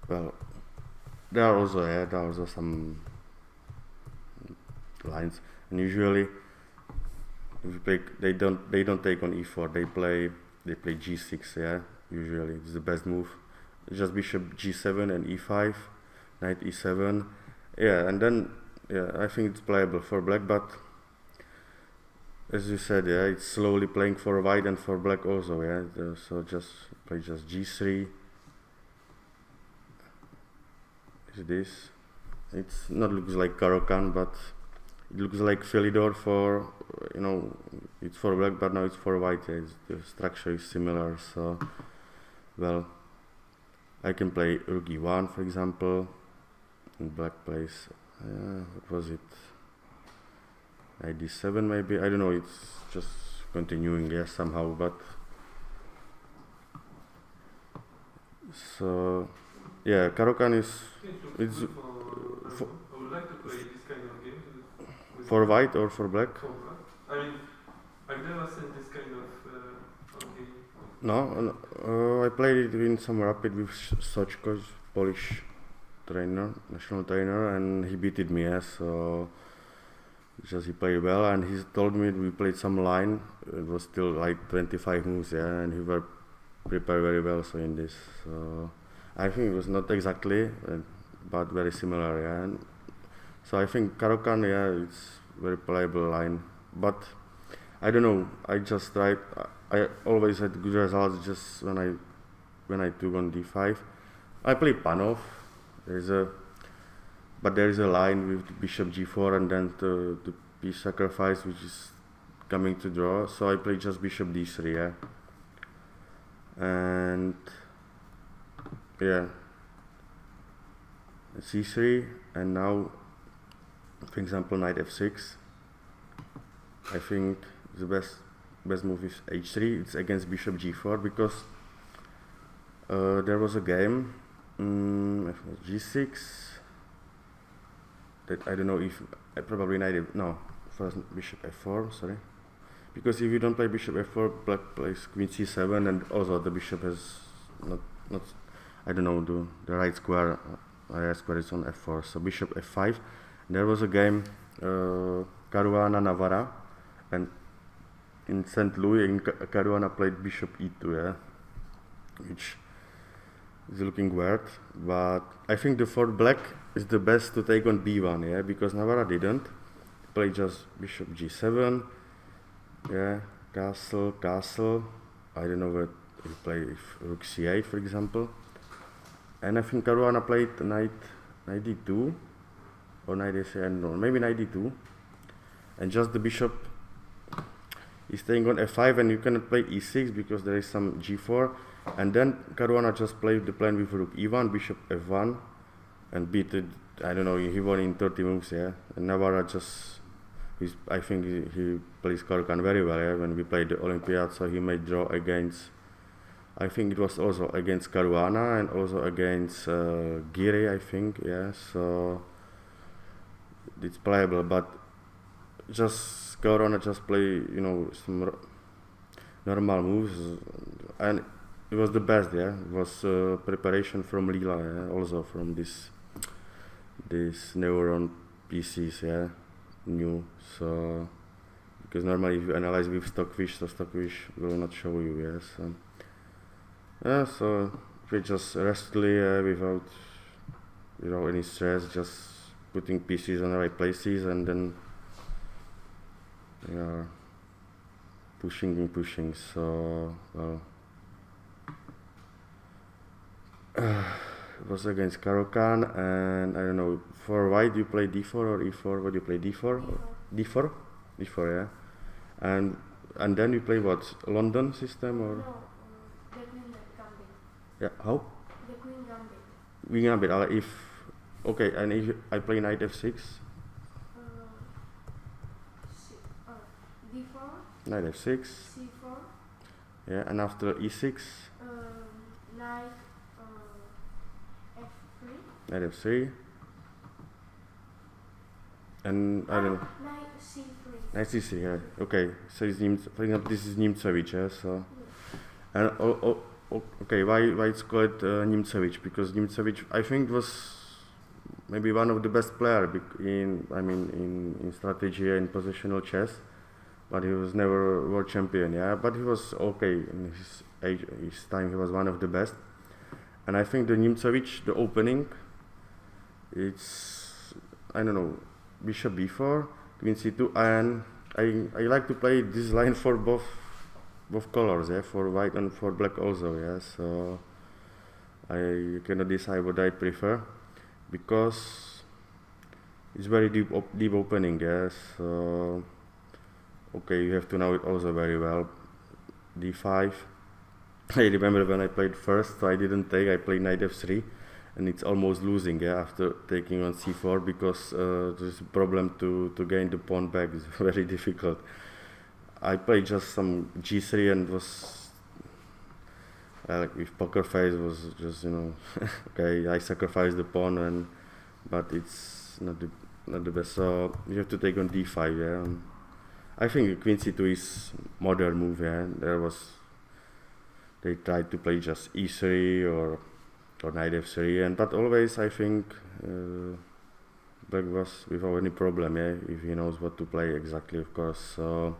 Well, there are also some lines, and usually if you play, they don't take on e4, they play g6, yeah, usually it's the best move. It's just bishop g7 and e5, knight e7, yeah, and then yeah, I think it's playable for black, but as you said, yeah, it's slowly playing for white and for black also, yeah, so just play just g3. Is this? It's not looks like Caro-Kann, but it looks like Philidor for, you know, it's for black, but now it's for white, yeah, the structure is similar, so, well, I can play rook e1, for example, and black plays, what was it, knight d7 maybe, I don't know, it's just continuing, yeah, somehow, but, so, yeah, Caro-Kann is, it's, I would like to play this kind of game. for white or for black? For black. I mean, I've never seen this kind of game. No, I played it in some rapid with Sochko's Polish trainer, national trainer, and he beated me, yeah, so just he played well, and he told me we played some line, it was still like 25 moves, yeah, and he were prepared very well, so in this, so I think it was not exactly, but very similar, yeah, and so I think Caro-Kann, yeah, it's very playable line, but I don't know, I just tried, I always had good results just when I took on d5. I play Panov, but there is a line with bishop g4 and then the piece sacrifice which is coming to draw, so I play just bishop d3, yeah, and yeah, c3, and now for example knight f6. I think the best move is h3. It's against bishop g4, because there was a game g6 that I don't know if probably first bishop f4, sorry, because if you don't play bishop f4, black plays queen c7, and also the bishop has not I don't know, the right square, right square is on f4, so bishop f5. There was a game Caruana Navarra, and in St. Louis, Caruana played bishop e2, yeah, which is looking weird, but I think for black is the best to take on b1, yeah, because Navarra didn't play, just bishop g7, yeah, castle, I don't know what he played, if rook c8 for example, and I think Caruana played knight d2 or knight a7, no, maybe knight d2, and just the bishop is staying on f5, and you cannot play e6 because there is some g4, and then Caruana just played the plan with rook e1, bishop f1, and beat it, I don't know, he won in 30 moves, yeah, and Navarra just, I think he plays Caro-Kann very well, yeah, when we played the Olympiad, so he made draw against, I think it was also against Caruana and also against Giri, I think, yeah, so it's playable, but just Caruana just play, you know, some normal moves, and it was the best, yeah, it was preparation from Lila, yeah, also from this neuron PCs, yeah, new, so, because normally if you analyze with Stockfish, so Stockfish will not show you, yes, Yeah, so we just restfully without any stress, just putting pieces on the right places, and then we are pushing and pushing. So well, it was against Karokan, and I don't know. For white, you play d4 or e4. What do you play? D4. D4. D4. Yeah. And then you play what? London system or? No, the queen gambit. Yeah. How? The queen gambit. We gambit. If okay, and if I play knight f6. D4. Knight f6. C4. Yeah, and after e6. Knight F3. Knight f3. And I don't know. Knight C3. Knight c3. Yeah. Okay. So it's for example, this is Nimzowicz. Yeah. So. And okay, why it's called Nimzowicz? Because Nimzowicz, I think, was maybe one of the best players in strategy and positional chess, but he was never world champion. Yeah, but he was okay in his time. He was one of the best, and I think the Nimzowicz, the opening, it's I don't know, bishop b4, queen c2, and I like to play this line for both colors, yeah, for white and for black also, yeah. So I cannot decide what I prefer because it's very deep opening, yeah. So okay, you have to know it also very well. d5. I remember when I played first, so I didn't take. I played knight f3, and it's almost losing, yeah, after taking on c4 because there's a problem to gain the pawn back. It's very difficult. I played just some g3 and was like with poker face, was just okay. I sacrificed the pawn, but it's not the best. So you have to take on d5. Yeah, I think queen c2 is modern move. Yeah, they tried to play just e3 or knight f3, but always I think black was without any problem. Yeah, if he knows what to play exactly, of course. So.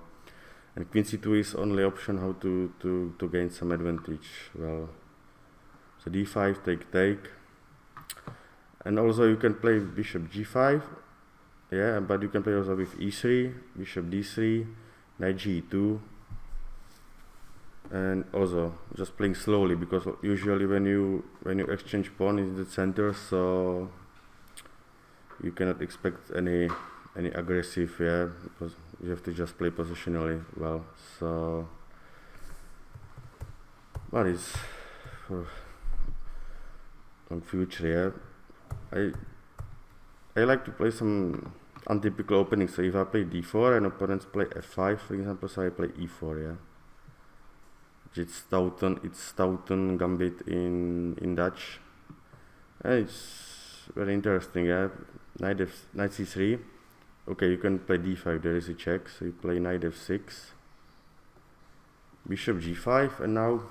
And queen c2 is only option how to gain some advantage. Well, so d5, take, and also you can play bishop g5, yeah, but you can play also with e3, bishop d3, knight g2, and also just playing slowly because usually when you exchange pawn in the center, so you cannot expect any aggressive, yeah, because you have to just play positionally well. So what is for long future, yeah, I like to play some untypical openings. So if I play d4 and opponents play f5, for example, so I play e4, yeah. It's Stoughton gambit in Dutch. It's very interesting, yeah. Knight c3. Okay, you can play d5, there is a check, so you play knight f6, bishop g5, and now,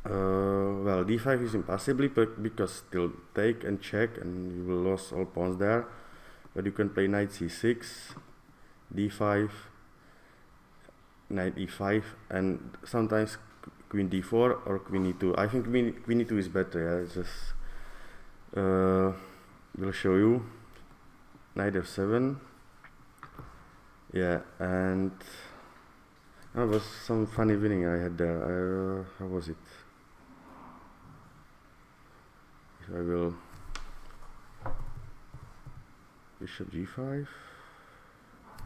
well, d5 is impossibly because still take and check, and you will lose all pawns there, but you can play knight c6, d5, knight e5, and sometimes queen d4 or queen e2. I think queen e2 is better, yeah, it's just, will show you. Knight f7, yeah, and that was some funny winning I had there. How was it? So I will bishop g5,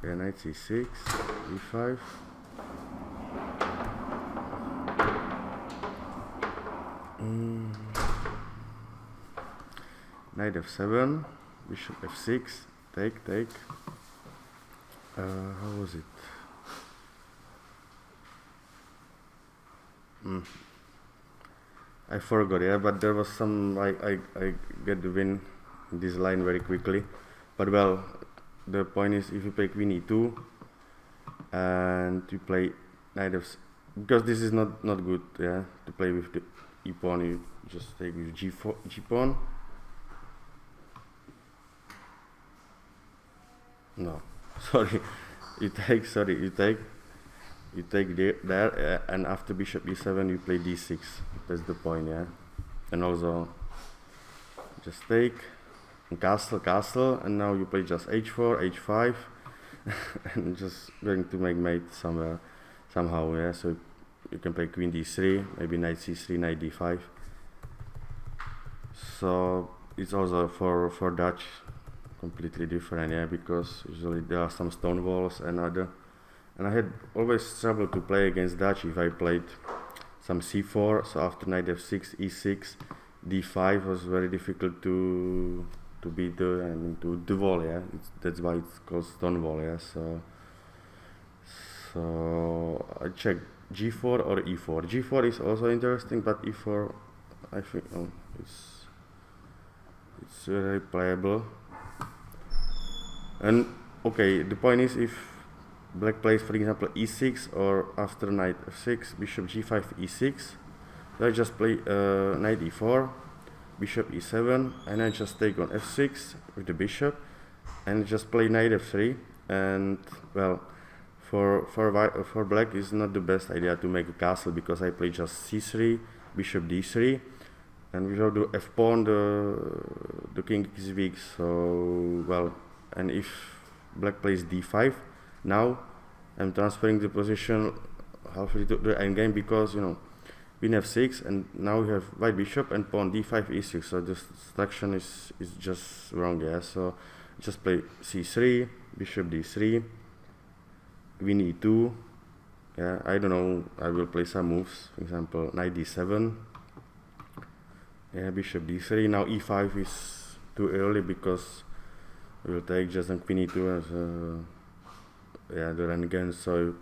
yeah, knight c6, e5, knight f7, bishop f6, take. How was it? I forgot, yeah, but there was some, I get the win in this line very quickly. But well, the point is if you play queen e2 and you play knight f6, because this is not good, yeah, to play with the e pawn, you just take with g pawn. No, sorry, you take, you take there, and after bishop e7 you play d6. That's the point, yeah. And also just take and castle, and now you play just h4, h5, and just going to make mate somehow, yeah. So you can play queen d3, maybe knight c3, knight d5. So it's also for Dutch completely different, yeah, because usually there are some stone walls and I had always trouble to play against Dutch if I played some c4. So after knight f6, e6, d5 was very difficult to beat the wall, yeah. That's why it's called stone wall, yeah. So I check g4 or e4. G4 is also interesting, but e4, I think it's very playable. And okay, the point is, if black plays, for example, e6, or after knight f6, bishop g5, e6, I just play knight e4, bishop e7, and I just take on f6 with the bishop, and just play knight f3. And well, for black is not the best idea to make a castle, because I play just c3, bishop d3, and without the f pawn the king is weak. So well, and if black plays d5, now I'm transferring the position halfway to the endgame, because queen f6, and now we have white bishop and pawn d5, e6. So this instruction is just wrong, yeah. So just play c3, bishop d3, queen e2. Yeah, I don't know. I will play some moves. For example, knight d7. Yeah, bishop d3. Now e5 is too early, because we will take just on queen e2 as the run again. So you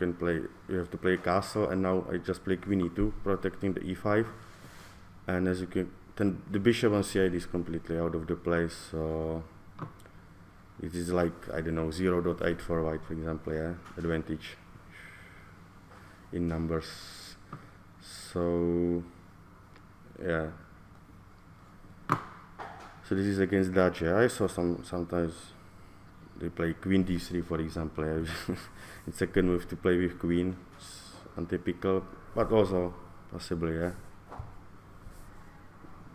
have to play castle, and now I just play queen e2, protecting the e5. And as you can, then the bishop on c8 is completely out of the place. So it is like, I don't know, 0.8 for white, for example, yeah, advantage in numbers. So yeah. So this is against Dutch, yeah. I saw sometimes they play queen d3, for example, yeah. In second move to play with queen. It's untypical, but also possible, yeah.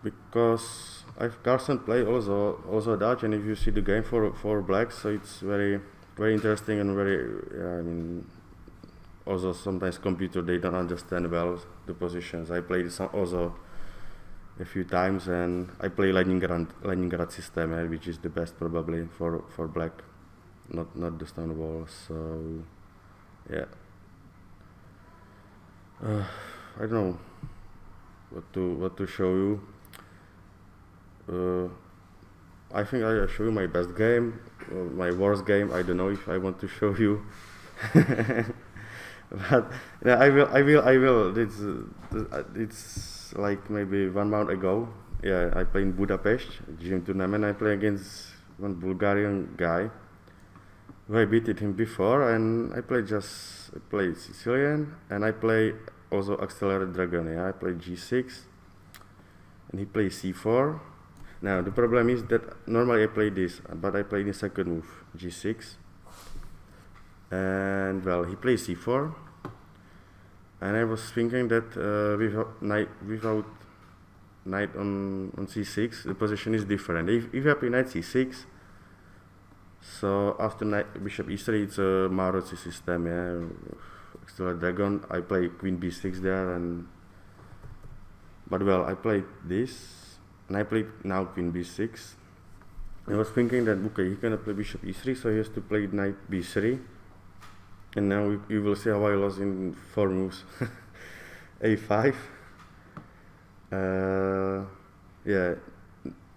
Because Carlsen play also Dutch, and if you see the game for black, so it's very interesting and very, I mean, also sometimes computer, they don't understand well the positions. I played also a few times, and I play Leningrad system, which is the best probably for black, not the stone wall. So yeah, I don't know what to show you. I think I show you my best game, my worst game. I don't know if I want to show you. But yeah, I will. It's like maybe 1 month ago. Yeah, I played in Budapest gym tournament. I play against one Bulgarian guy who I beat him before, and I played Sicilian, and I play also accelerated dragon. Yeah, I played g6, and he plays c4. Now the problem is that normally I play this, but I played in second move g6, and well, he plays c4, and I was thinking that without knight on c6, the position is different. If I play knight c6, so after knight bishop e3, it's a Maroczy system, yeah, extra dragon. I play queen b6 there, but well, I played this. And I played now queen b6. I was thinking that, okay, he cannot play bishop e3, so he has to play knight b3. And now you will see how I lost in 4 moves. a5. Yeah,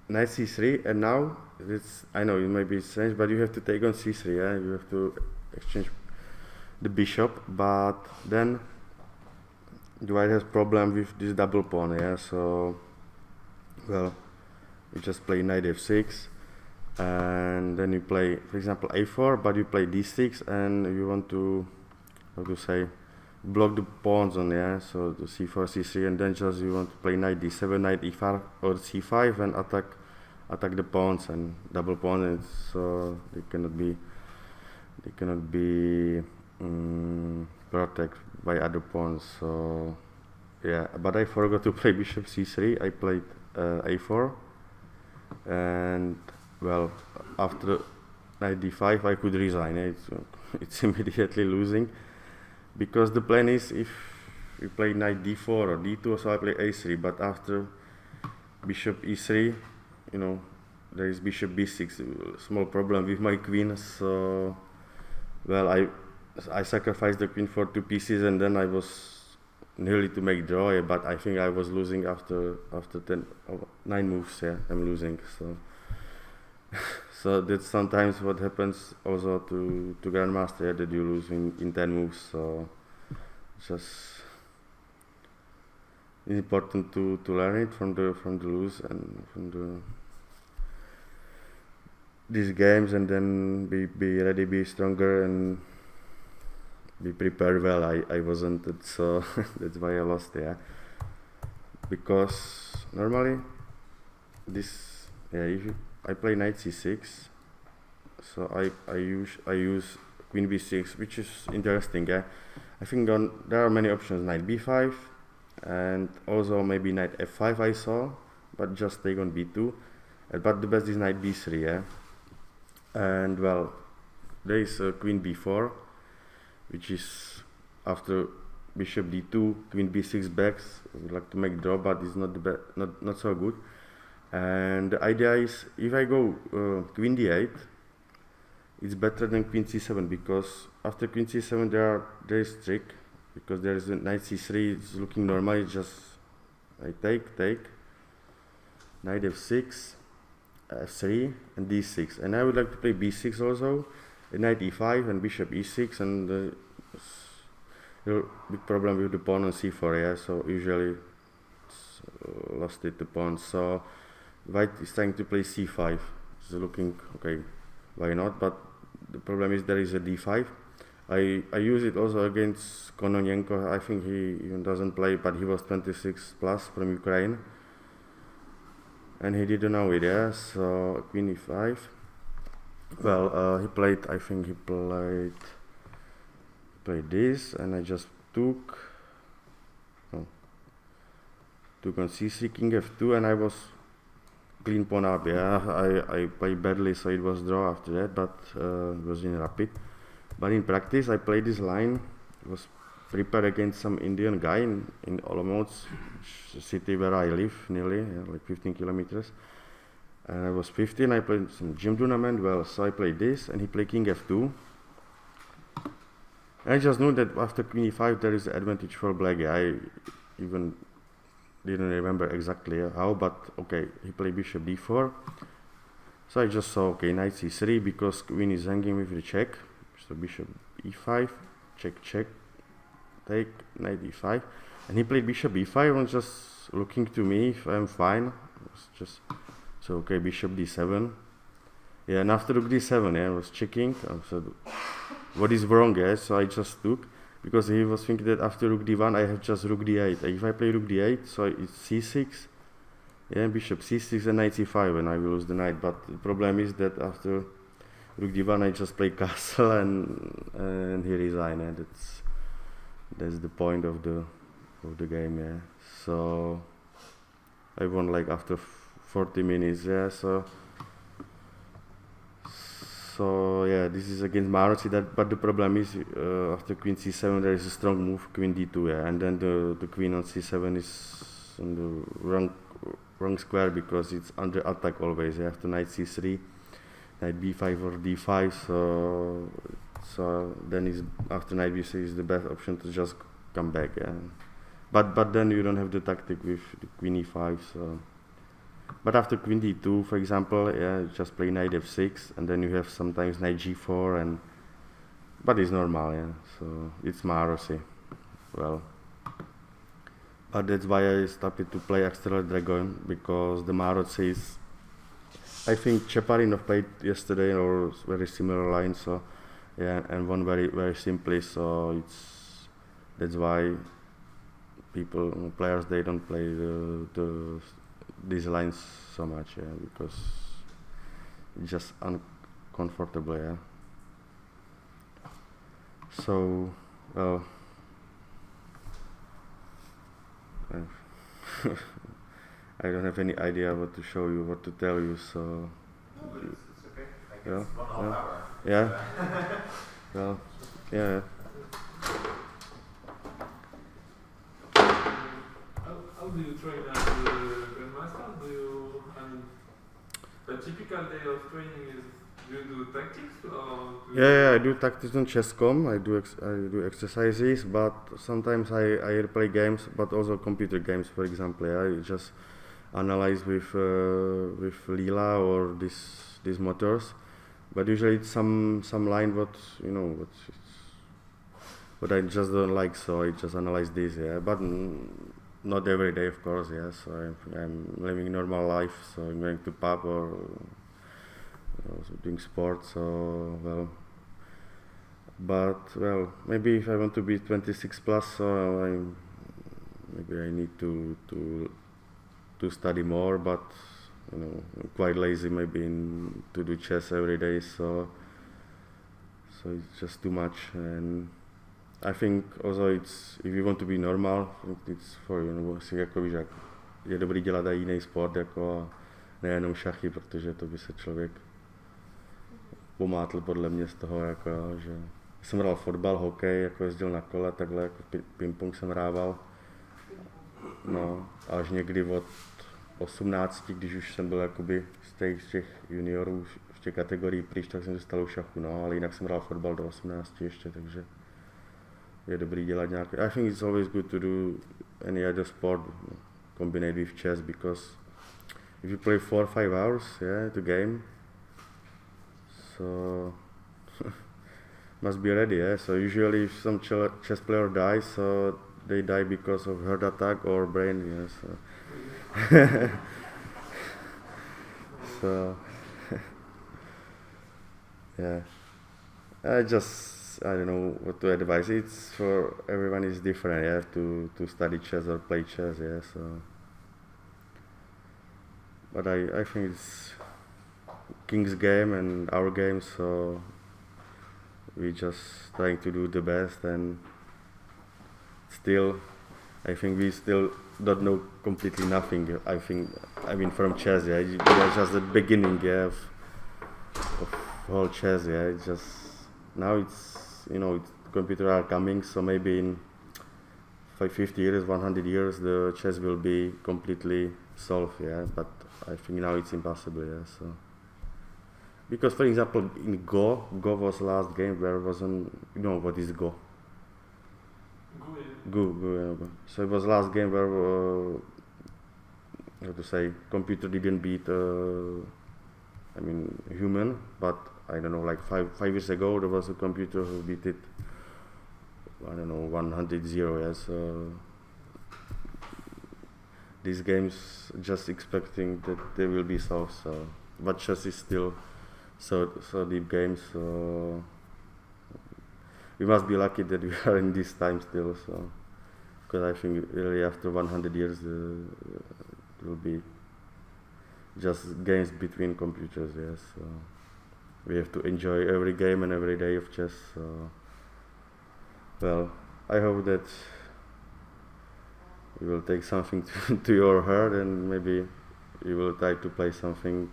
knight c3, and now I know it may be strange, but you have to take on c3. Yeah, you have to exchange the bishop, but then the white has problem with this double pawn. Yeah, so. Well, you just play knight f6, and then you play, for example, a4, but you play d6, and you want to, how to say, block the pawns on, yeah, so the c4, c3, and then just you want to play knight d7, knight e5, or c5, and attack the pawns and double pawns, so they cannot be protect by other pawns. So yeah, but I forgot to play bishop c3. I played a4, and well, after knight d5 I could resign. It's immediately losing, because the plan is if we play knight d4 or d2, so I play a3, but after bishop e3, you know, there is bishop b6, small problem with my queen, so well, I sacrificed the queen for 2 pieces, and then I was nearly to make draw, but I think I was losing after 9 moves. Yeah, I'm losing. So so that's sometimes what happens also to grandmaster, yeah, that you lose in 10 moves. So just it's important to learn it from the lose and from these games, and then be ready, be stronger, and be prepared well. I wasn't, so that's why I lost. Yeah, because normally this, yeah, if I play knight c6, so I use queen b6, which is interesting. Yeah, I think there are many options: knight b5, and also maybe knight f5 I saw, but just take on b2. But the best is knight b3. Yeah, and well, there is queen b4, which is after bishop d2, queen b6 backs. I would like to make draw, but it's not so good. And the idea is, if I go queen d8, it's better than queen c7, because after queen c7 there is trick, because there is a knight c3. It's looking normal. It's just I take knight f6, f3, and d6, and I would like to play b6 also, knight e5 and bishop e6, and big problem with the pawn on c4. Yeah, so usually lost it to pawn. So white is trying to play c5. It's looking okay, why not? But the problem is there is a d5. I use it also against Kononenko. I think he even doesn't play, but he was 26 plus from Ukraine, and he didn't know it. Yeah, so queen e5. Well, he played, I think he played this, and I just took on c3, king f2, and I was clean pawn up. Yeah, I played badly, so it was draw after that, but it was in rapid. But in practice, I played this line. It was prepared against some Indian guy in Olomouc, city where I live, nearly, yeah, like 15 kilometers. And I was 15. I played some gym tournament. Well, so I played this, and he played king f2. I just knew that after queen e5 there is advantage for black. Yeah, I even didn't remember exactly how, but okay, he played bishop d4. So I just saw, okay, knight c3, because queen is hanging with the check. So bishop e5, check, check, take, knight e5, and he played bishop e5 and just looking to me if I'm fine. It's just so okay, bishop d7. Yeah, and after rook d7, yeah, I was checking. I said, what is wrong? Yeah, so I just took, because he was thinking that after rook d1 I have just rook d8. If I play rook d8, so it's c6, yeah, bishop c6 and knight c5, and I will lose the knight. But the problem is that after rook d1 I just play castle, and he resigned. Yeah, that's the point of the game. Yeah, so I won like after 40 minutes. Yeah, so yeah, this is against Marosi. But the problem is after queen c7 there is a strong move, queen d2, yeah, and then the queen on c7 is on the wrong square, because it's under attack always. You have to knight c3, knight b5 or d5. So then is after knight b6 is the best option to just come back. Yeah, but then you don't have the tactic with the queen e5. So. But after queen d2, for example, yeah, just play knight f6, and then you have sometimes knight g4, but it's normal, yeah. So it's Marosi. Well, but that's why I started to play External Dragon, because the Marosi is, I think Cheparinov played yesterday or very similar line. So yeah, and won very simply. So that's why players, they don't play these lines so much, yeah, because it's just uncomfortable, yeah. So I don't have any idea what to show you, what to tell you. So No, but it's okay. Like Yeah, it's 1.5 hour. yeah. Well, yeah. How do you train as a grandmaster? Do you, I mean, a typical day of training is, do you do tactics or do you Yeah, I do tactics on chess.com. I do exercises, but sometimes I play games, but also computer games. For example, I just analyze with Lila or these motors. But usually it's some line what I just don't like, so I just analyze this. Yeah, but not every day, of course. Yeah, so I'm living normal life. So I'm going to pub or doing sports. So maybe if I want to be 26 plus, so maybe I need to study more. But I'm quite lazy maybe to do chess every day. So it's just too much. And I think also it's, if you want to be normal, it's for si jako víš, je dobrý dělat i jiný sport, jako nejenom šachy, protože to by se člověk pomátl podle mě z toho, jako, že jsem hrál fotbal, hokej, jako jezdil na kole, takhle jako ping-pong jsem hrával. No, až někdy od 18, když už jsem byl jakoby z těch juniorů, v těch kategorií pryč, tak jsem dostal u šachu, no, ale jinak jsem hrál fotbal do 18 ještě, takže je dobrý dělat nějaké. I think it's always good to do any other sport combined with chess, because if you play 4 or 5 hours, yeah, the game, so must be ready, yeah. So usually if some chess player dies, so they die because of heart attack or brain, yeah. So yeah, I don't know what to advise. It's for everyone is different. You have to study chess or play chess, yeah. So, but I think it's King's game and our game. So we just trying to do the best, and still, I think we still don't know completely nothing. I mean from chess, yeah. We are just the beginning, yeah, of whole chess, yeah. It's just now it's computers are coming, so maybe in 50 years, 100 years, the chess will be completely solved, yeah. But I think now it's impossible, yeah. So because, for example, in Go was last game where wasn't, what is Go? Go, yeah. So it was last game where, how to say, computer didn't beat, human, but I don't know, like 5 years ago there was a computer who beat it, I don't know, 100-0, yeah. So these games just expecting that they will be solved, so, but chess is still so deep game, so we must be lucky that we are in this time still, so, because I think really after 100 years it will be just games between computers, yes. So we have to enjoy every game and every day of chess. So, well, I hope that you will take something to your heart, and maybe you will try to play something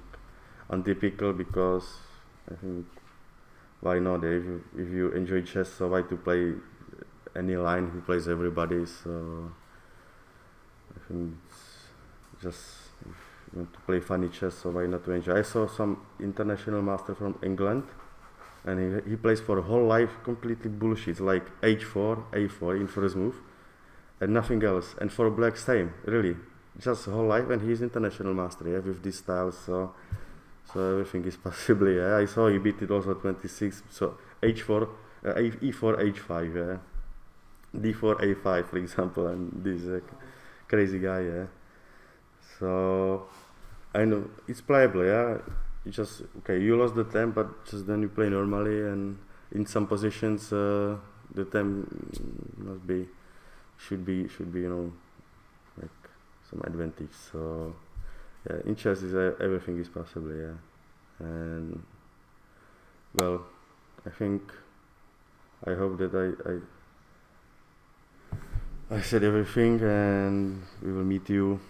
untypical, because I think why not? If you enjoy chess, so why to play any line who plays everybody? So I think it's just, if you want to play funny chess, so why not to enjoy? I saw some international master from England, and he plays for whole life completely bullshit, like h4, a4 in first move, and nothing else. And for black, same, really, just whole life, and he's international master, yeah, with this style. So everything is possible. Yeah, I saw he beat it also 26. So h4, e4, h5, yeah, d4, a5, for example, and this crazy guy, yeah. So I know it's playable, yeah. You just, okay, you lost the temp, but just then you play normally, and in some positions the temp should be like some advantage. So yeah, in chess everything is possible, yeah. And well, I hope that I said everything, and we will meet you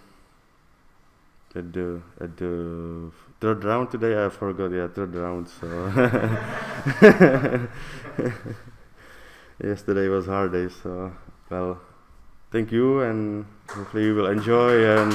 at the third round today. I forgot. Yeah, third round. So yesterday was hard day. So well, thank you, and hopefully you will enjoy and.